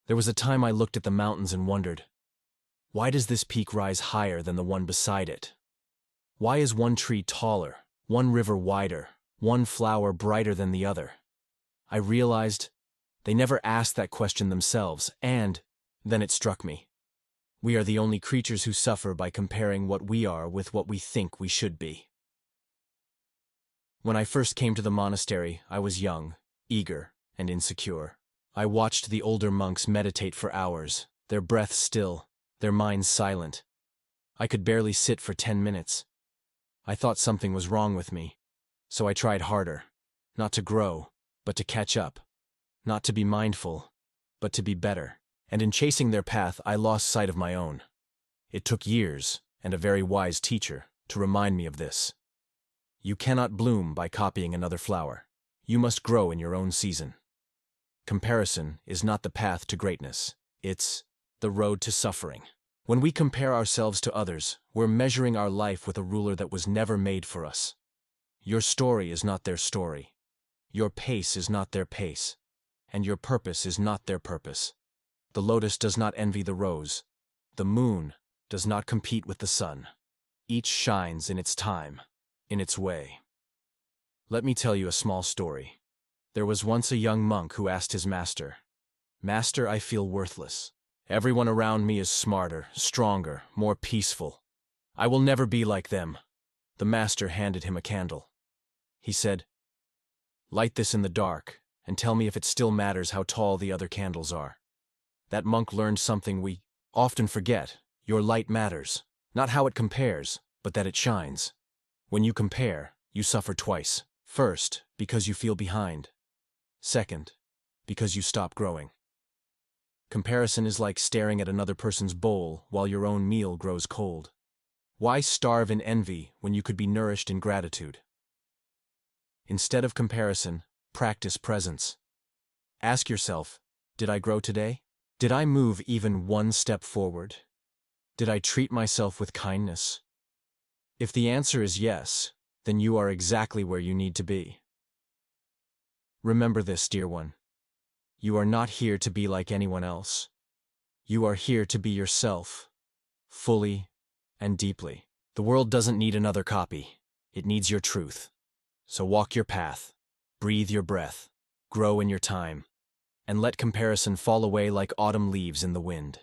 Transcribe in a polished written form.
There was a time I looked at the mountains and wondered, why does this peak rise higher than the one beside it? Why is one tree taller, one river wider, one flower brighter than the other? I realized they never asked that question themselves, and then it struck me. We are the only creatures who suffer by comparing what we are with what we think we should be. When I first came to the monastery, I was young, eager, and insecure. I watched the older monks meditate for hours, their breath still, their minds silent. I could barely sit for 10 minutes. I thought something was wrong with me, so I tried harder, not to grow, but to catch up, not to be mindful, but to be better. And in chasing their path, I lost sight of my own. It took years, and a very wise teacher, to remind me of this. You cannot bloom by copying another flower. You must grow in your own season. Comparison is not the path to greatness. It's the road to suffering. When we compare ourselves to others, we're measuring our life with a ruler that was never made for us. Your story is not their story. Your pace is not their pace. And your purpose is not their purpose. The lotus does not envy the rose. The moon does not compete with the sun. Each shines in its time, in its way. Let me tell you a small story. There was once a young monk who asked his master, "Master, I feel worthless. Everyone around me is smarter, stronger, more peaceful. I will never be like them." The master handed him a candle. He said, "Light this in the dark, and tell me if it still matters how tall the other candles are." That monk learned something we often forget. Your light matters, not how it compares, but that it shines. When you compare, you suffer twice. First, because you feel behind. Second, because you stop growing. Comparison is like staring at another person's bowl while your own meal grows cold. Why starve in envy when you could be nourished in gratitude? Instead of comparison, practice presence. Ask yourself, did I grow today? Did I move even one step forward? Did I treat myself with kindness? If the answer is yes, then you are exactly where you need to be. Remember this, dear one. You are not here to be like anyone else. You are here to be yourself, fully and deeply. The world doesn't need another copy. It needs your truth. So walk your path, breathe your breath, grow in your time, and let comparison fall away like autumn leaves in the wind.